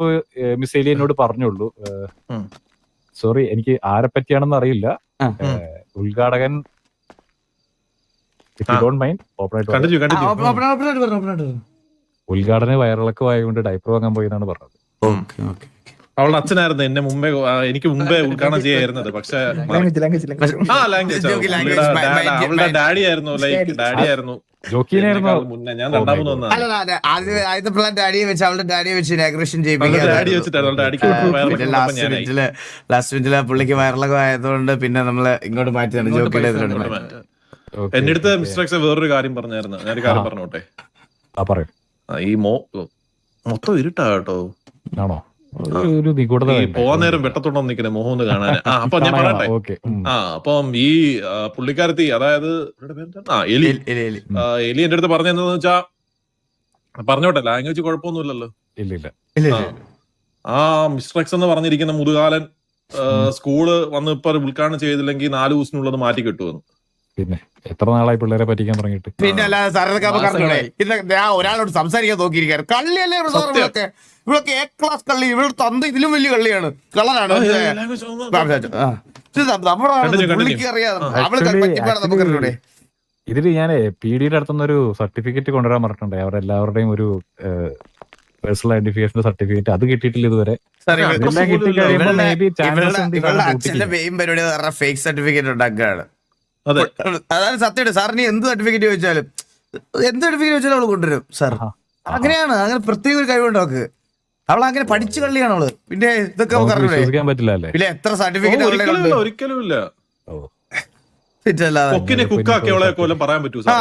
വന്നപ്പോ മിസ് എലി എന്നോട് പറഞ്ഞുള്ളൂ, സോറി എനിക്ക് ആരെ പറ്റിയാണെന്ന് അറിയില്ല, ഉദ്ഘാടകൻ ഉദ്ഘാടന വയറിളക്കമായതുകൊണ്ട് ഡയപ്പർ വാങ്ങാൻ പോയി എന്നാണ് പറഞ്ഞത്. അവളുടെ അച്ഛനായിരുന്നു എന്നെ മുമ്പേ, എനിക്ക് മുമ്പേ ഉദ്ഘാടനം ചെയ്യായിരുന്നത്. പക്ഷെ അവളുടെ ഡാഡി ആയിരുന്നു, ലൈക്ക് ഡാഡി ആയിരുന്നു മുന്നേ. ഞാൻ രണ്ടാമത് ഡാഡിയെ വെച്ച് അവളുടെ ഡാഡിയെ വെച്ച് ഇനാഗ്രേഷൻ ചെയ്യിപ്പിക്കാൻ ലാസ്റ്റ് മിനിറ്റില് പുള്ളിക്ക് വയറിളക്കം ആയതുകൊണ്ട് പിന്നെ നമ്മള് ഇങ്ങോട്ട് മാറ്റിയാണ് ജോക്കിയുടെ. എന്റെ അടുത്ത് മിസ്റ്റർ എക്സ് വേറൊരു കാര്യം പറഞ്ഞായിരുന്നു. ഞാനൊരു കാര്യം പറഞ്ഞോട്ടെ. ഈ മൊത്തം ഇരുട്ടാ കേട്ടോ. ആണോ? പോവാൻ നേരം വെട്ടത്തോടെ നിൽക്കുന്നേ മോഹം ഒന്ന് കാണാൻ. അപ്പൊ ഞാൻ പറയട്ടെ, അപ്പം ഈ പുള്ളിക്കാരത്തി, അതായത് എലി എന്റെ അടുത്ത് പറഞ്ഞെന്താന്ന് വെച്ചാ, പറഞ്ഞോട്ടെ, ലാംഗ്വേജ് കുഴപ്പമൊന്നുമില്ലല്ലോ. ആ മിസ്റ്റർ എക്സ് എന്ന് പറഞ്ഞിരിക്കുന്ന മുതുകാലൻ സ്കൂള് വന്ന് ഇപ്പൊ ഉദ്ഘാടനം ചെയ്തില്ലെങ്കിൽ 4 ദിവസത്തിനുള്ളത് മാറ്റി കിട്ടുമെന്ന്. പിന്നെ എത്ര നാളായി പിള്ളേരെ പറ്റിക്കാൻ തുടങ്ങിയിട്ട്? പിന്നെ അല്ലാതെ ഞാൻ ഒരാളോട് സംസാരിക്കാൻ നോക്കിയിരിക്കാറ്. കള്ളിയല്ലേ ഇവളൊക്കെ? ഇവളൊക്കെ എ ക്ലാസ് കള്ളി. ഇവളുടെ തന്ത ഇതിലും വലിയ കള്ളിയാണ്, കള്ളനാണ്. ഇതില് ഞാൻ PD-യുടെ അടുത്തുനിന്നൊരു സർട്ടിഫിക്കറ്റ് കൊണ്ടുവരാൻ പറഞ്ഞിട്ടുണ്ട്. അവരെല്ലാവരുടെയും ഒരു പേഴ്സണൽ ഐഡന്റിഫിക്കേഷൻ സർട്ടിഫിക്കറ്റ്. അത് കിട്ടിയിട്ടില്ല ഇതുവരെ. അച്ഛന്റെ മെയിൻ പരിപാടി ഫേക്ക് സർട്ടിഫിക്കറ്റ് ഉണ്ടാക്കുകയാണ്. അതാണ് സത്യമായിട്ട്. സാറിന് എന്ത് സർട്ടിഫിക്കറ്റ് ചോദിച്ചാലും അവള് കൊണ്ടുവരും സാർ. അങ്ങനെയാണ്, അങ്ങനെ പ്രത്യേക ഒരു കഴിവുണ്ട് അവൾക്ക്. അവൾ അങ്ങനെ പഠിച്ചു കള്ളിയാണ് അവള്. പിന്നെ ഇതൊക്കെ പിന്നെ എത്ര സർട്ടിഫിക്കറ്റ് ഒരിക്കലും ഇല്ല.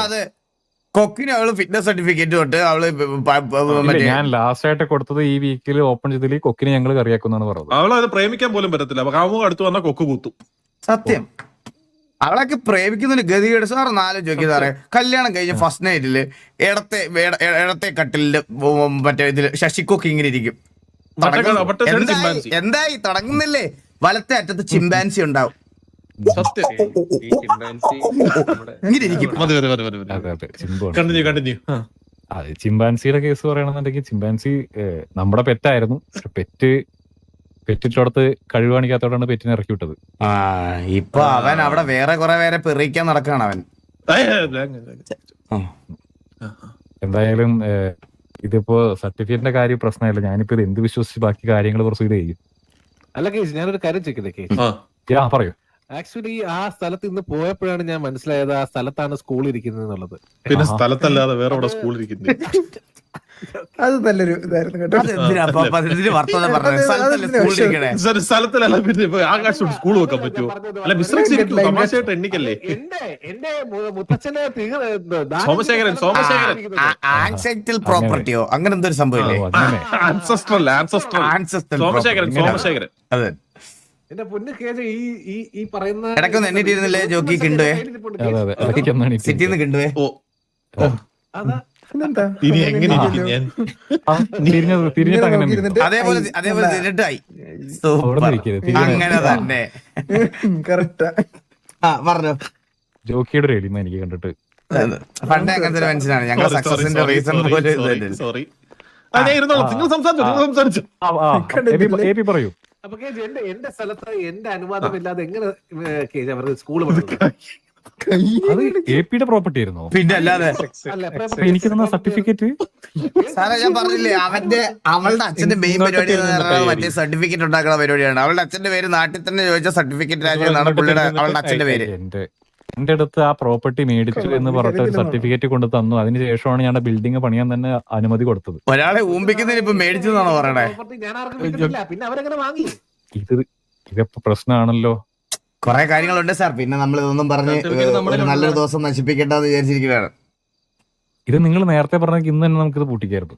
അതെ, കൊക്കിന് അവള് ഫിറ്റ്നസ് സർട്ടിഫിക്കറ്റ് തൊട്ട് അവള് ഞാൻ ലാസ്റ്റ് ആയിട്ട് കൊടുത്തത് ഈ വീക്കിൽ ഓപ്പൺ ചെയ്തതിൽ കൊക്കിനെ ഞങ്ങൾ കറിയാക്കുന്നാണ് പറഞ്ഞത്. അവളത് പ്രേമിക്കാൻ പോലും പറ്റത്തില്ല. അടുത്ത് വന്നാൽ കൊക്ക് കുത്തും. സത്യം. അവളൊക്കെ പ്രേമിക്കുന്നതിന് ഗതികേട്. സാർ നാലോചിക്കും സാറേ, കല്യാണം കഴിഞ്ഞ ഫസ്റ്റ് നൈറ്റില് ഇടത്തെ കട്ടിലിന്റെ മറ്റേ ഇതില് ശശിക്കൊക്കെ ഇങ്ങനെ ഇരിക്കും. എന്തായി തുടങ്ങുന്നില്ലേ? വലത്തെ അറ്റത്ത് ചിമ്പാൻസി ഉണ്ടാവും. ചിമ്പാൻസിയുടെ കേസ് പറയണമെന്നുണ്ടെങ്കിൽ ചിമ്പാൻസി നമ്മുടെ പെറ്റായിരുന്നു. പെറ്റിട്ടോടത്ത് കഴിവ് കാണിക്കാത്തോടാണ് പെറ്റിനെ ഇറക്കി വിട്ടത്. ഇപ്പൊ അവൻ അവിടെ വേറെ കുറെ പേരെ പെറിയിക്കാൻ നടക്കാണ് അവൻ. എന്തായാലും ഇതിപ്പോ സർട്ടിഫിക്കറ്റിന്റെ കാര്യം പ്രശ്നമില്ല. ഞാനിപ്പോ ഇത് എന്ത് വിശ്വസിച്ച് ബാക്കി കാര്യങ്ങൾ പ്രൊസീഡ് ചെയ്യും. അല്ല കേസ്, ഞാനൊരു കാര്യം ചോദിക്കട്ടെ. പറയൂ. ആക്ച്വലി ആ സ്ഥലത്ത് ഇന്ന് പോയപ്പോഴാണ് ഞാൻ മനസ്സിലായത് ആ സ്ഥലത്താണ് സ്കൂൾ ഇരിക്കുന്നത് എന്നുള്ളത്. പിന്നെ സ്ഥലത്തല്ലാതെ വേറെ അവിടെ സ്കൂൾ ഇരിക്കുന്നത്. അത് നല്ലൊരു ഇതായിരുന്നു കേട്ടോ. സ്ഥലത്തിലല്ല പിന്നെ ആകാശം സ്കൂൾ വെക്കാൻ പറ്റുമോ? അല്ല തമാശയായിട്ട് എണ്ണിക്കല്ലേ. എന്റെ മുത്തച്ഛനെ സോമശേഖരൻ പ്രോപ്പർട്ടിയോ അങ്ങനെ എന്തൊരു സംഭവമില്ലേ? സോമശേഖരൻ. അതെ, എന്റെ പൊന്നു കേസ്. ഈ പറയുന്ന ഇടയ്ക്കൊന്നും എണ്ണിട്ടിരുന്നില്ലേ ജോക്കി? കിണ്ടുവേ സിറ്റിന്ന് കിണ്ടുവേ. അതേപോലെ തിരിട്ടായി. അങ്ങനെ തന്നെ പറഞ്ഞോ. ജോക്കിയുടെ ഒരു എളിമ എനിക്ക് കണ്ടിട്ട് പണ്ടേ അങ്ങനത്തെ ഒരു മനുഷ്യനാണ്. ഞങ്ങളുടെ സക്സസിന്റെ റീസൺ പോലെ. സോറി പറയൂ. അപ്പൊ എന്റെ സ്ഥലത്ത് എന്റെ അനുവാദമില്ലാതെ എങ്ങനെ സ്കൂള് അത് AP-യുടെ പ്രോപ്പർട്ടി ആയിരുന്നോ? പിന്നെ അല്ലാതെ എനിക്ക് തന്ന സർട്ടിഫിക്കറ്റ്. സാറേ ഞാൻ പറഞ്ഞില്ലേ, അവളുടെ അച്ഛന്റെ മെയിൻ പരിപാടി മറ്റേ സർട്ടിഫിക്കറ്റ് ഉണ്ടാക്കുന്ന പരിപാടിയാണ്. അവളുടെ അച്ഛന്റെ പേര് നാട്ടിൽ തന്നെ ചോദിച്ച സർട്ടിഫിക്കറ്റ് രാജ്യമാണ് പുള്ളിയുടെ അവളുടെ അച്ഛന്റെ പേര്. എന്റെ അടുത്ത് ആ പ്രോപ്പർട്ടി മേടിച്ചു എന്ന് പറഞ്ഞിട്ട് ഒരു സർട്ടിഫിക്കറ്റ് കൊണ്ട് തന്നു. അതിനുശേഷമാണ് ഞാൻ ബിൽഡിംഗ് പണിയാൻ തന്നെ അനുമതി കൊടുത്തത്. ഒരാളെ ഊമ്പിക്കുന്നതിന് ഇപ്പൊ മേടിച്ചെന്നാണോ പറയണേ? ഇതിപ്പോ പ്രശ്നമാണല്ലോ. കൊറേ കാര്യങ്ങളുണ്ട് സാർ. പിന്നെ നമ്മൾ ഇതൊന്നും പറഞ്ഞ് നല്ലൊരു ദിവസം നശിപ്പിക്കേണ്ടെന്ന് വിചാരിച്ചിരിക്കുകയാണ്. ഇത് നിങ്ങൾ നേരത്തെ പറഞ്ഞ ഇന്ന് തന്നെ നമുക്കിത് പൂട്ടിക്കായിരുന്നു.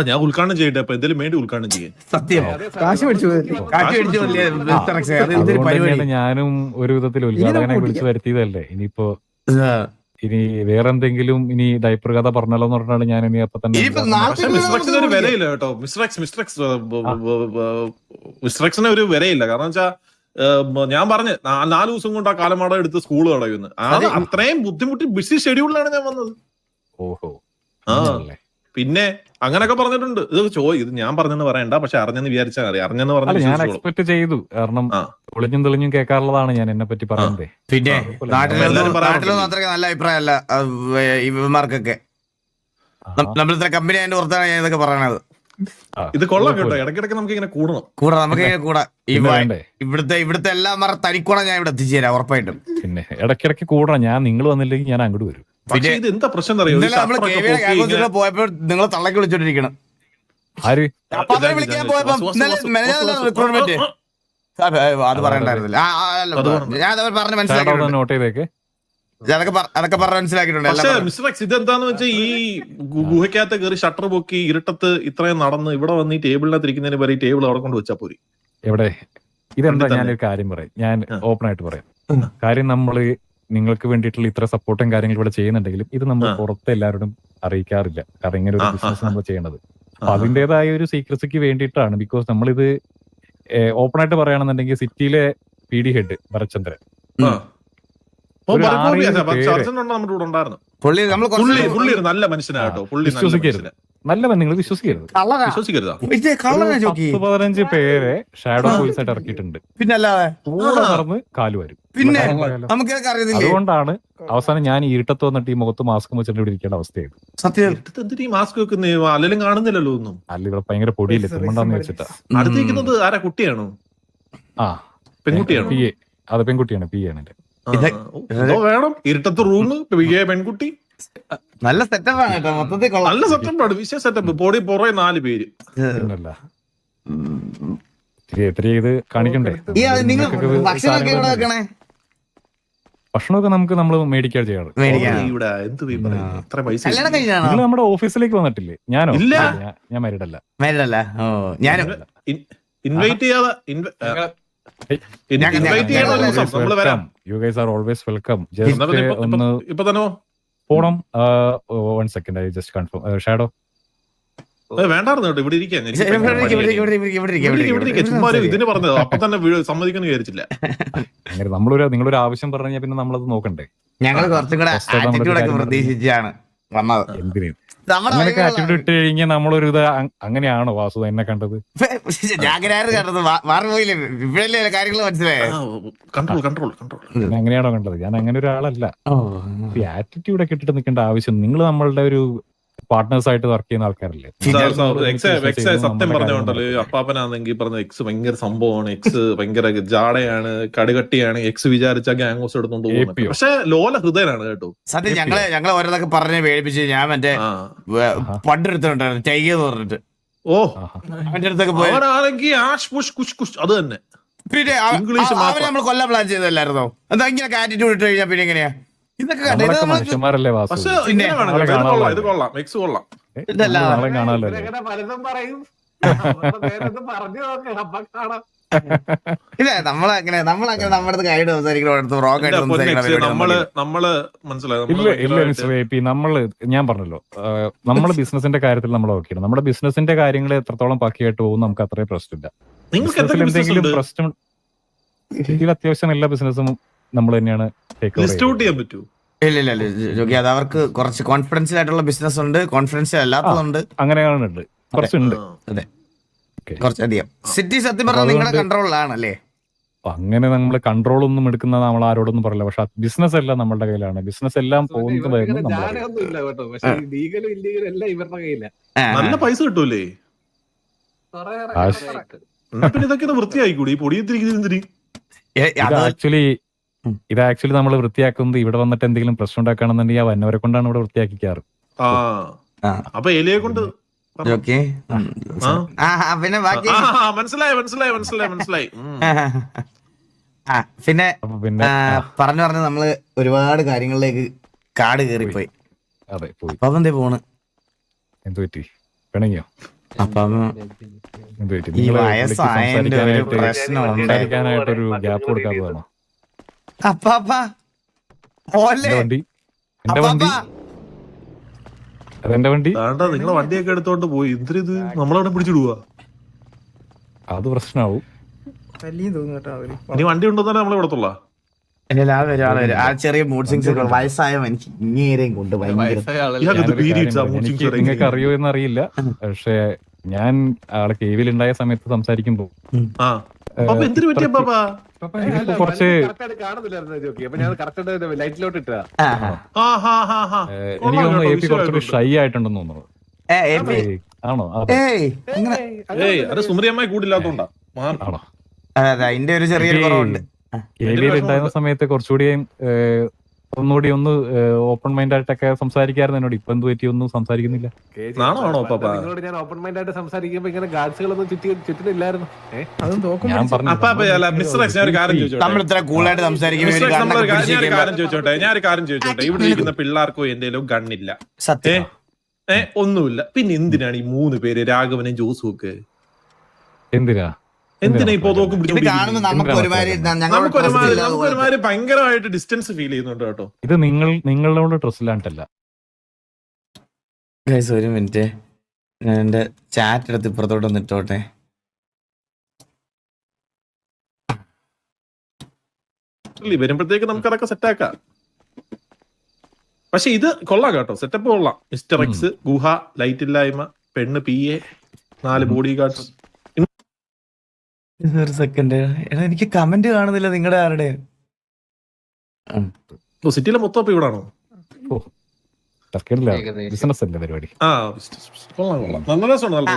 ഞാൻ ഉദ്ഘാടനം ചെയ്യട്ടെ. അപ്പൊ എന്തെങ്കിലും വേണ്ടി ഉദ്ഘാടനം ചെയ്യാൻ സത്യം കാശ് മേടിച്ചു. ഞാനും ഒരു വിധത്തിൽ ഉദ്ഘാടകനെ വിളിച്ചു വരുത്തിയതല്ലേ. ഇനി വേറെന്തെങ്കിലും ഇനി ഡൈപ്പർ കഥ പറഞ്ഞല്ലോ എന്ന് പറഞ്ഞാണ് ഞാൻ ഇനി അപ്പൊ തന്നെ. ഒരു വിലയില്ല കേട്ടോ. മിസ്റ്റർ എക്സിന് ഒരു വിലയില്ല. കാരണം വെച്ചാ ഞാൻ പറഞ്ഞ് 4 ദിവസം കൊണ്ട് ആ കാലമാട എടുത്ത് സ്കൂൾ കളയുന്നു. അത്രയും ബുദ്ധിമുട്ടി ബിസി ഷെഡ്യൂളിലാണ് ഞാൻ വന്നത്. ഓഹോ. പിന്നെ അങ്ങനൊക്കെ പറഞ്ഞിട്ടുണ്ട്. ഇത് ഞാൻ പറഞ്ഞെന്ന് പറയണ്ട, പക്ഷെ അറിഞ്ഞെന്ന് വിചാരിച്ചാൽ മതി. അറിഞ്ഞെന്ന് അല്ല ഞാൻ പറഞ്ഞു. എക്സ്പെക്ട് ചെയ്തു, കാരണം ആ. ഒളിഞ്ഞും തെളിഞ്ഞും കേൾക്കാറുള്ളതാണ് ഞാൻ എന്നെ പറ്റി പറയുന്നതേ. പിന്നെ എല്ലാവരും നാട്ടിലൊന്നും പറയാറുണ്ട്. അത്രയ്ക്ക് നല്ല അഭിപ്രായമല്ല ഇവന്മാർക്കൊക്കെ. നമ്മൾ ഇത്ര കമ്പനി അതിന്റെ പുറത്താണ് ഞാൻ ഇതൊക്കെ പറയണത്. ഇത് കൊള്ളാം കേട്ടോ. ഇടയ്ക്കിടയ്ക്ക് നമുക്ക് ഇങ്ങനെ കൂടണം. കൂടാ നമുക്ക് കൂടാ. പിന്നെ വേണ്ടേ? ഇവിടുത്തെ എല്ലാം മറ തനിക്കോണം ഞാൻ ഇവിടെ എത്തിച്ചു തരാം ഉറപ്പായിട്ടും. പിന്നെ ഇടയ്ക്കിടയ്ക്ക് കൂടണം. ഞാൻ നിങ്ങൾ വന്നില്ലെങ്കിൽ ഞാൻ അങ്ങോട്ട് വരും. പക്ഷേ ഇത് എന്താ പ്രശ്നം അറിയോ? ഇന്നലെ നമ്മള് KVയുടെ പോയപ്പോ നിങ്ങളെ തള്ളക്കി വിളിച്ചോണ്ടിരിക്കണം. ആര്? അപ്പാപ്പനെ വിളിക്കാൻ പോയപ്പോ റിക്രൂട്ട്മെന്റ് അത് പറയണ്ടായിരുന്നില്ല. ഞാൻ പറഞ്ഞ് മനസ്സിലാക്കിയിട്ടുണ്ട്. നോട്ട് ചെയ്തേക്ക്. അതൊക്കെ പറഞ്ഞ് മനസ്സിലാക്കിയിട്ടുണ്ട്. പക്ഷേ മിസ്റ്റർ എക്സ് ഇതെന്താന്ന് വെച്ചാൽ ഈ ഗുഹയ്ക്കകത്ത് കയറി ഷട്ടർ പൊക്കി ഇരുട്ടത്ത് ഇത്രയും നടന്ന് ഇവിടെ വന്ന് ഈ ടേബിളിനകത്ത് ഇരിക്കുന്നതിന് പകരം ഈ ടേബിൾ അവിടെ കൊണ്ട് വെച്ചാൽ പോരി. എവിടെ ഇതെന്താ? ഞാനൊരു കാര്യം പറയാം, ഞാൻ ഓപ്പൺ ആയിട്ട് പറയാം. കാര്യം നമ്മള് നിങ്ങൾക്ക് വേണ്ടിയിട്ടുള്ള ഇത്ര സപ്പോർട്ടും കാര്യങ്ങളും ഇവിടെ ചെയ്യുന്നുണ്ടെങ്കിലും ഇത് നമ്മൾ പുറത്ത് എല്ലാവരോടും അറിയിക്കാറില്ല. കാരണം ഇങ്ങനെ ഒരു ബിസിനസ് നമ്മൾ ചെയ്യണത് അപ്പൊ അതിന്റേതായ ഒരു സീക്രസിക്ക് വേണ്ടിയിട്ടാണ്. ബിക്കോസ് നമ്മളിത് ഓപ്പൺ ആയിട്ട് പറയുകയാണെന്നുണ്ടെങ്കിൽ സിറ്റിയിലെ PD ഹെഡ് ഭരചന്ദ്രൻ പുള്ളി നല്ല മനുഷ്യനാട്ടോ. പുള്ളി വിശ്വസിക്കരുത്. നല്ല നിങ്ങൾ വിശ്വസിക്കരുത്. വിശ്വസിക്കരുതാ. 10-15 പേരെ ഷാഡോ പോലീസ് ആയിട്ട് ഇറക്കിയിട്ടുണ്ട്. പിന്നല്ലാതെ കൂടെ നടന്ന് കാല് വരും. പിന്നെ നമുക്കൊക്കെ അറിയുന്നില്ല. അതുകൊണ്ടാണ് അവസാനം ഞാൻ ഈ ഇരുട്ടത്ത് വന്നിട്ട് ഈ മുഖത്ത് മാസ്ക് വെച്ചിട്ട് ഇവിടെ ഇരിക്കേണ്ട അവസ്ഥയായത്. സത്യം. എന്തിനാ ഈ മാസ്ക് വെക്കുന്നേ? അല്ലെങ്കിലും കാണുന്നില്ലല്ലോ ഒന്നും. അല്ല ഇവിടെ ഭയങ്കര പൊടിയില്ലേ, തുമ്മണ്ടാന്ന് വെച്ചിട്ടാ. അടുത്തേക്കുന്നത് ആരാ? കുട്ടിയാണോ? ആ പെൺകുട്ടിയാണോ? PA. അത് പെൺകുട്ടിയാണ്. PA ആണ് എന്റെ. വേണം ഇരുട്ടത്ത് റൂമ്, പെൺകുട്ടി. നല്ല സെറ്റപ്പാണ് കേട്ടോ. മൊത്തത്തിൽ കൊള്ളാം. നല്ല സെറ്റപ്പാണ്. വിശേഷ സെറ്റപ്പ്. പൊടി പുറേ 4 പേര്. എത്ര ഇത് കാണിക്കണ്ടേ? നിങ്ങൾ ഭക്ഷണമൊക്കെ എവിടെ വെക്കണേ? ഭക്ഷണമൊക്കെ നമ്മൾ മേടിക്കാൻ ചെയ്യാറ്. ഇവിടെ എന്ത് ഇത്ര പൈസ? കല്യാണം കഴിഞ്ഞാണോ? നിങ്ങൾ നമ്മുടെ ഓഫീസിലേക്ക് വന്നിട്ടില്ലേ? ഞാനോ? ഇല്ല. ഞാൻ മാരീഡല്ല. മേലല്ല. ഓ ഞാനും ഇൻവൈറ്റ് ചെയ്യാതെ ഇൻവൈറ്റ് ചെയ്യണ ഒരു ദിവസം നമ്മള് വരാം. You guys are always welcome. Just ഒന്ന് ഇപ്പൊ തന്നെ പോണം. 1 second, I just confirm. Shadow വേണ്ടായിരുന്നു കേട്ടോ. ഇവിടെ ഇരിക്കാൻ ചുമ്മാ ഇതിന് പറഞ്ഞത് അപ്പൊ തന്നെ സമ്മതിക്കുന്നു വിചാരിച്ചില്ല. അങ്ങനെ നിങ്ങളൊരു ആവശ്യം പറഞ്ഞു കഴിഞ്ഞാൽ പിന്നെ നമ്മളത് നോക്കണ്ടേ. ഞങ്ങൾ കുറച്ചും കൂടെ ആറ്റിറ്റ്യൂഡൊക്കെ പ്രതീക്ഷിച്ചാണ് വന്നത്. എന്തിനു അങ്ങനെയൊക്കെ ആറ്റിറ്റ്യൂഡ് ഇട്ട് കഴിഞ്ഞാൽ നമ്മളൊരു ഇത് അങ്ങനെയാണോ വാസു എന്നെ കണ്ടത്? ഞാനായിരുന്നു കണ്ടത്. മാറിപ്പോയില്ലേ? ഇപ്പോഴല്ലേ കാര്യങ്ങൾ മനസ്സിലായേ? Control control control. അങ്ങനെയാണോ കണ്ടത്? ഞാൻ അങ്ങനെ ഒരാളല്ല. ഈ ആറ്റിറ്റ്യൂഡ് ഒക്കെ ഇട്ടിട്ട് നിൽക്കേണ്ട ആവശ്യം. നിങ്ങൾ നമ്മളുടെ ഒരു പാർട്ട്നേഴ്സ് ആയിട്ട് വർക്ക് ചെയ്യുന്ന ആൾക്കാരല്ലേ? സത്യം പറഞ്ഞോണ്ടല്ലോ. അപ്പാപ്പനാണെങ്കിൽ പറഞ്ഞ എക്സ് ഭയങ്കര സംഭവമാണ്, എക്സ് ഭയങ്കര ജാടയാണ്, കടുകട്ടിയാണ്, എക്സ് വിചാരിച്ച ഗ്യാങ്സ് എടുത്തോണ്ട് പോകുന്നത്. പക്ഷെ ലോല ഹൃദയനാണ് കേട്ടോ. സത്യം. ഞങ്ങളെ ഓരോന്നൊക്കെ പറഞ്ഞ് പേടിപ്പിച്ച് ഞാൻ മറ്റേ പണ്ടെടുത്തിട്ടുണ്ടായിരുന്നു ടൈഗെന്ന് പറഞ്ഞിട്ട്. ഓ അവന്റെ അടുത്തൊക്കെ പോയി. അവരാണെങ്കിൽ ആഷ് പുഷ് കുഷ് കുഷ് അത് തന്നെ. പിന്നെ അവരെ നമ്മൾ കൊല്ലം പ്ലാൻ ചെയ്തല്ലായിരുന്നോ? എന്താ ഇങ്ങനെ ആറ്റിറ്റ്യൂഡ് ഇട്ട് കഴിഞ്ഞാൽ പിന്നെ എങ്ങനെയാ ഇതൊക്കെ മനുഷ്യന്മാരല്ലേ വാസു? പക്ഷെ ഇങ്ങനെ വേണം കേട്ടോ. ഇത് കൊള്ളാം. എക്സ് കൊള്ളാം. നാളെ കാണാമല്ലോ. ഇല്ല നമ്മളങ്ങനെ നമ്മുടെ കൈഡ് നമ്മള് മനസ്സിലായി. ഞാൻ പറഞ്ഞല്ലോ, നമ്മള് ബിസിനസിന്റെ കാര്യത്തിൽ നമ്മൾ ഓക്കെയാണ്. നമ്മുടെ ബിസിനസിന്റെ കാര്യങ്ങൾ എത്രത്തോളം പക്കിയായിട്ട് പോകും നമുക്ക് അത്രയും പ്രശ്നമില്ല. എന്തെങ്കിലും പ്രശ്നം ഇതിൽ അത്യാവശ്യം എല്ലാ ബിസിനസ്സും നമ്മൾ തന്നെയാണ് ഇല്ല അത് അവർക്ക് കുറച്ച് കോൺഫിഡൻഷ്യൽ ആയിട്ടുള്ള ബിസിനസ് ഉണ്ട്, കോൺഫിഡൻഷ്യൽ അല്ലാത്തതുണ്ട്. അങ്ങനെയാണുണ്ട്, കുറച്ചുണ്ട്. അതെ, കുറച്ചധികം. സിറ്റി സത്യം പറഞ്ഞാൽ നിങ്ങളുടെ കൺട്രോളിലാണല്ലേ? അങ്ങനെ നമ്മൾ കൺട്രോൾ ഒന്നും എടുക്കുന്ന നമ്മൾ ആരോടൊന്നും പറയില്ല. പക്ഷെ ബിസിനസ് എല്ലാം നമ്മളുടെ കയ്യിലാണ്. ബിസിനസ് എല്ലാം പോകുന്നത് നല്ല പൈസ കിട്ടൂലേ? ഇതൊക്കെ വൃത്തിയായിക്കൂടി പൊടിയെത്തിരിക്കുന്നതിന്. ഇത് ആക്ച്വലി നമ്മൾ വൃത്തിയാക്കുന്നത് ഇവിടെ വന്നിട്ട് എന്തെങ്കിലും പ്രശ്നം ഉണ്ടാക്കുകയാണെന്നുണ്ടെങ്കിൽ ആ വന്നവരെ കൊണ്ടാണ് ഇവിടെ വൃത്തിയാക്കിക്കാറ്. അപ്പൊ എലിയെ കൊണ്ട് പിന്നെ ബാക്കി മനസ്സിലായി. പിന്നെ പറഞ്ഞു നമ്മള് ഒരുപാട് കാര്യങ്ങളിലേക്ക് കാട് കയറിപ്പോയി. അതെ, അപ്പം എന്തേ പോണ്? എന്ത് പറ്റി? പിണങ്ങിയോ? അപ്പം ഈ വയസ്സായതിന്റെ ഒരു പ്രശ്നമായിട്ടൊരു ഗ്യാപ്പ് കൊടുക്കാത്തതാണോ? അതെന്റെ വണ്ടി. നിങ്ങളെ വണ്ടിയൊക്കെ എടുത്തോണ്ട് പോയി. എന്തിനത് നമ്മളവിടെ പിടിച്ചിടുക? അത് പ്രശ്നമാവും. ഇനി വണ്ടി ഉണ്ടോ തന്നെ നമ്മളെ ഇവിടത്തുള്ള ആള് വരും ആ ചെറിയ മൂഡ് സിങ്സ് വയസ്സായ എനിക്ക് ഇങ്ങേരെയും കൊണ്ട് ഭയങ്കര നിങ്ങൾക്ക് അറിയോ എന്നറിയില്ല, പക്ഷെ ഞാൻ ആളെ കേവിലുണ്ടായ സമയത്ത് സംസാരിക്കുമ്പോ കുറച്ച് ലൈറ്റിലോട്ട് ഇട്ടാ എനിക്ക് തോന്നുന്നു AP കുറച്ചൊരു ഷൈ ആയിട്ടുണ്ടെന്ന് തോന്നുന്നു. ആണോ? അത് സുമരിയമ്മായി കൂടില്ലാത്തോണ്ടാ. ആണോ? അതിന്റെ ഒരു ചെറിയൊരു കുറവുണ്ട്. കേവിയിൽ ഉണ്ടായിരുന്ന സമയത്ത് കുറച്ചുകൂടി ഒന്നുകൂടി ഒന്ന് ഓപ്പൺ മൈൻഡ് ആയിട്ടൊക്കെ സംസാരിക്കായിരുന്നു എന്നോട്. ഇപ്പൊ എന്ത് പറ്റി ഒന്നും സംസാരിക്കുന്നില്ല. നിങ്ങളോട് ഞാൻ ഓപ്പൺ മൈൻഡ് ആയിട്ട് സംസാരിക്കുമ്പോ ഇങ്ങനെ ഗാർഡ്സുകളൊന്നും ചുറ്റിനില്ലായിരുന്നു. ഞാൻ പറഞ്ഞു നമ്മൾ ഇത്ര കൂളായിട്ട് ഞാനൊരു കാര്യം ചോദിച്ചോട്ടെ, ഇവിടെ ഇരിക്കുന്ന പിള്ളേർക്കോ എന്തെങ്കിലും ഗണ്ണില്ല, സത്യം ഒന്നുമില്ല, പിന്നെ എന്തിനാണ് ഈ 3 പേര് രാഘവനും ജോസും ഒക്കെ? എന്തിനാ ഇപ്പൊ നമുക്ക് ഒരുമാതിരി ഭയങ്കരമായിട്ട് ഡിസ്റ്റൻസ് ഫീൽ ചെയ്യുന്നുണ്ട് കേട്ടോ. ഇത് നിങ്ങളോട് ഡ്രസ്സിലാണ്ടല്ല. ഒരു മിനിറ്റ്, ഞാൻ എന്റെ ചാറ്റ് എടുത്ത് ഇപ്പുറത്തോട്ട് നിട്ടോട്ടെ. വരുമ്പോഴത്തേക്ക് നമുക്ക് അതൊക്കെ സെറ്റാക്കാം. പക്ഷെ ഇത് കൊള്ളാം കേട്ടോ, സെറ്റപ്പ് കൊള്ളാം. മിസ്റ്റർ എക്സ്, ഗുഹ, ലൈറ്റ് ഇല്ലായ്മ, പെണ്ണ് PA, 4 ബോഡി ഗാർഡ്സ്. ഒരു സെക്കൻഡ്, എനിക്ക് കമന്റ് കാണുന്നില്ല നിങ്ങളുടെ ആരുടെ. സിറ്റിയിലെ മൊത്തം ഇവിടെ ആണോ? ബിസിനസ് അല്ലേ പരിപാടി.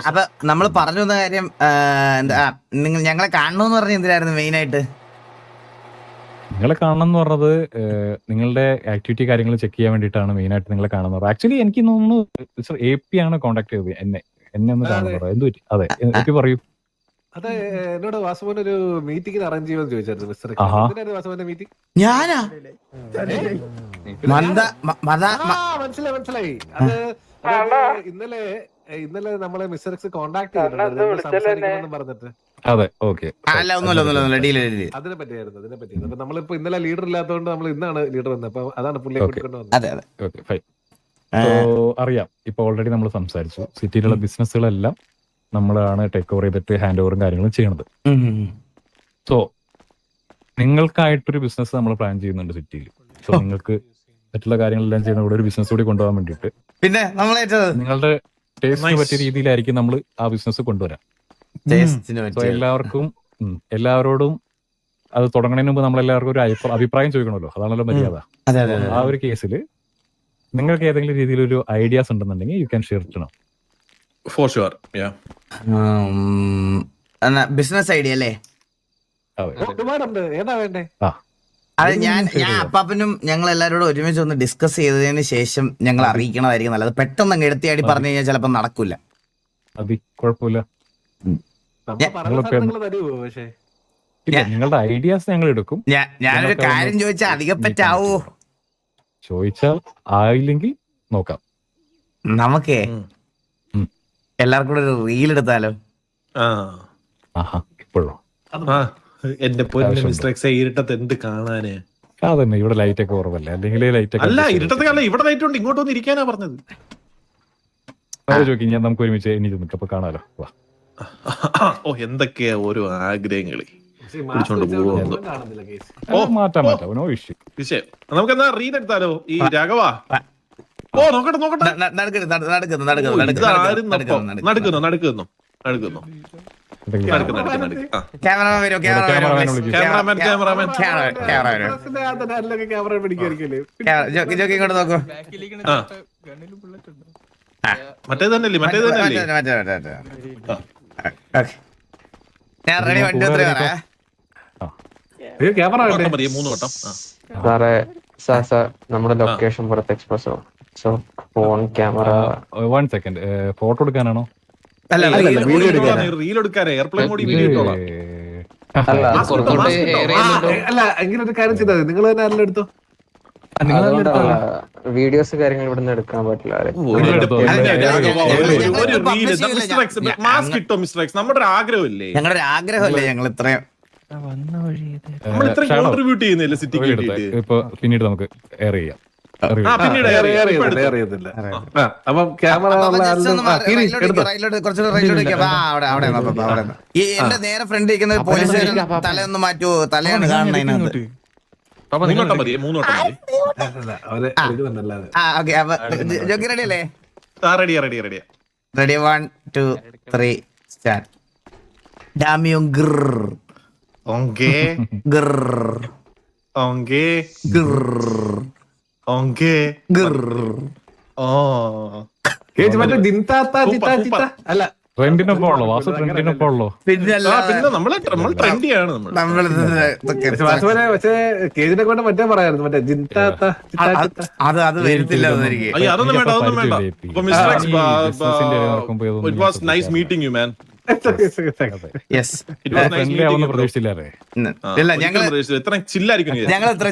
അപ്പൊ നമ്മൾ പറഞ്ഞു വന്ന കാര്യം എന്താ, നിങ്ങൾ ഞങ്ങളെ കാണണമെന്ന് പറഞ്ഞ എന്തിനായിരുന്നു മെയിൻ ആയിട്ട്? നിങ്ങളെ കാണണം എന്ന് പറഞ്ഞത് നിങ്ങളുടെ ആക്ടിവിറ്റി കാര്യങ്ങൾ ചെക്ക് ചെയ്യാൻ വേണ്ടിയിട്ടാണ് മെയിൻ ആയിട്ട് നിങ്ങളെ കാണുന്നത്. ആക്ച്വലി എനിക്ക് തോന്നുന്നു AP ആണ് കോൺടാക്ട് ചെയ്തത് എന്നെ ഒന്ന് കാണുന്നത്. എന്ത് പറ്റി? അതെ, AP പറയൂ. അതെ, എന്നോട് വാസുമോൻ ഒരു മീറ്റിംഗ് അറേഞ്ച് ചെയ്യുമെന്ന് ചോദിച്ചായിരുന്നു മിസ്റ്റർ. വാസുമോന്റെ മീറ്റിംഗ് ഞാനാ മനസ്സിലായി. അത് ഇന്നലെ നമ്മളെ മിസ്റ്റർ എക്സ് കോണ്ടാക്ട് ചെയ്തിട്ടുണ്ടായിരുന്നു പറഞ്ഞിട്ട്. അതെ, ഓക്കെ. അതിനെ പറ്റിയായിരുന്നു. അപ്പൊ നമ്മളിപ്പോ ഇന്നലെ ലീഡർ ഇല്ലാത്തതുകൊണ്ട് നമ്മൾ ഇന്നാണ് ലീഡർ വന്നത്. അപ്പൊ അതാണ് പുള്ളിയെ കൊണ്ടുവന്നത്. അറിയാം, ഇപ്പൊ ഓൾറെഡി നമ്മൾ സംസാരിച്ചു. സിറ്റിയിലുള്ള ബിസിനസ്സുകളെല്ലാം നമ്മളാണ് ടേക്ക് ഓവർ ചെയ്തിട്ട് ഹാൻഡ് ഓവറും കാര്യങ്ങളും ചെയ്യണത്. സോ നിങ്ങൾക്കായിട്ടൊരു ബിസിനസ് നമ്മൾ പ്ലാൻ ചെയ്യുന്നുണ്ട് സിറ്റിയിൽ. സോ നിങ്ങൾക്ക് മറ്റുള്ള കാര്യങ്ങളെല്ലാം ചെയ്യുന്ന കൂടെ ഒരു ബിസിനസ് കൂടി കൊണ്ടുപോകാൻ വേണ്ടിയിട്ട് പിന്നെ നിങ്ങളുടെ ടേസ്റ്റിന് പറ്റിയ രീതിയിലായിരിക്കും നമ്മൾ ആ ബിസിനസ് കൊണ്ടുവരാം. സോ എല്ലാവരോടും അത് തുടങ്ങുന്നതിന് മുമ്പ് നമ്മളെല്ലാവർക്കും ഒരു അഭിപ്രായം ചോദിക്കണമല്ലോ, അതാണല്ലോ മര്യാദ. ആ ഒരു കേസിൽ നിങ്ങൾക്ക് ഏതെങ്കിലും രീതിയിൽ ഒരു ഐഡിയാസ് ഉണ്ടെന്നുണ്ടെങ്കിൽ യു ക്യാൻ ഷെയർ ചെയ്യണം. For sure. ബിസിനസ് ഐഡിയ അല്ലേ? ഒരുപാടുണ്ട്, ഏതാ വേണ്ടേ? അത് ഞാൻ അപ്പാപ്പനും ഞങ്ങൾ എല്ലാവരോടും ഒരുമിച്ച് ഒന്ന് ഡിസ്കസ് ചെയ്തതിന് ശേഷം ഞങ്ങൾ അറിയിക്കണതായിരിക്കും നല്ലത്. പെട്ടെന്ന് അങ്ങ് എടുത്തിയാടി പറഞ്ഞു കഴിഞ്ഞാൽ ചിലപ്പോൾ നടക്കൂല. കുഴപ്പമില്ല, നിങ്ങളുടെ ഐഡിയാസ് ഞങ്ങൾ എടുക്കും. ഞാനൊരു കാര്യം ചോദിച്ചാൽ അധികം പറ്റാവോ? ചോദിച്ചാൽ ആയില്ലെങ്കിൽ നോക്കാം. നമുക്കേ എല്ലാവർക്കും കൂടെ ഒരു റീൽ എടുത്താലോ? ഇപ്പോഴോ? എന്റെ ഇരുട്ടത്ത് എന്ത് കാണാന്? അതന്നെ, ഇവിടെ ലൈറ്റ് ഒക്കെ കുറവല്ലേ? അല്ലെങ്കിൽ ലൈറ്റ് അല്ല, ഇരുട്ടത്ത് ഇവിടെ ലൈറ്റ് ഉണ്ട്, ഇങ്ങോട്ട് വന്ന് ഇരിക്കാനാ പറഞ്ഞത്. ഞാൻ നമുക്ക് ഒരുമിച്ച് എനിക്ക് നിൽക്കപ്പോ കാണാലോ. ഓ, എന്തൊക്കെയാ ഓരോ ആഗ്രഹങ്ങള് മാറ്റാം. No issue. നമുക്ക് എന്നാ റീൽ എടുത്താലോ? ഈ രാഘവ, ഓ നോക്കട്ടെ ക്യാമറ ഇങ്ങോട്ട് നോക്കൂ. മറ്റേ തന്നെ ഞാൻ റെഡി, വണ്ടി സാറേ നമ്മുടെ ലൊക്കേഷൻ പുറത്ത് എക്സ്പ്രസ് ആവും. So phone camera 1 second. Photo എടുക്കാനാണോ? റീൽ എടുക്കാൻ എയർപ്ലെയിൻ മോഡിൽ വീഡിയോ ഇട്ടോളാം. അല്ല, എങ്ങനെ ഒരു കാര്യം ചെയ്താൽ നിങ്ങൾ തന്നെ ആരെല്ലാം എടുത്തോ. വീഡിയോസ് കാര്യങ്ങൾ ഇവിടെ നിന്ന് എടുക്കാൻ പറ്റില്ല. നമ്മുടെ ഒരു ആഗ്രഹമില്ലേ? ഞങ്ങളുടെ ആഗ്രഹമല്ലേ ഞങ്ങൾ ഇത്രയും കോൺട്രിബ്യൂട്ട് ചെയ്യുന്നില്ല സിറ്റിക്ക്. ഇപ്പൊ പിന്നീട് നമുക്ക് എയർ ചെയ്യാം. എന്റെ നേരെ ഫ്രണ്ട് ഇരിക്കുന്ന പോലീസുകാരൻ തലയൊന്ന് മാറ്റുമോ? തലയാണ് കാണുന്നതിനകത്ത്. മൂന്നോട്ടം മതി. അവരെ എഴുതുന്നുണ്ടല്ലാതെ ആ ഓക്കെ അപ്പൊ ജോക്കി റെഡി അല്ലേ? റെഡിയാ. Ready 1 2 3 start. ഡാമിയോ ഗിർ ഓങ്കേ ഗിർ ഓങ്കേ ഗിർ ഓങ്കേ ഗിർ. ഓ കേജ് മറ്റേ ജിൻതാത്ത ചിത്ത ചിത്ത അല്ല ട്രെൻഡിനൊപ്പം ഉള്ളോ വാസു? ട്രെൻഡിനൊപ്പം ഉള്ളോ? പിന്നല്ല പിന്നെ നമ്മൾ ട്രെൻഡിയാണ് നമ്മൾ. നമ്മൾ വാസുവിനെ പക്ഷേ കേജിനെ കൊണ്ട് മറ്റേ പറയായിരുന്നു മറ്റേ ജിൻതാത്ത ചിത്ത ചിത്ത. അത് വരുന്നില്ല അതെനിക്ക്. അയ്യോ അതൊന്നും വേണ്ട. ഇപ്പൊ മിസ്റ്റർ എക്സ്, ബിസിനസിന്റെ ഇടയിൽ നടക്കുമ്പോ ഇതൊന്നും it was nice meeting you man. Yes It was nice friendly meeting ആവുന്ന you bro. പ്രതീക്ഷിച്ചില്ലേ? ഇല്ല ഒരിക്കലും പ്രതീക്ഷിച്ചില്ല. ഇത്ര ചില്ലായിരിക്കും ഞങ്ങൾ എത്ര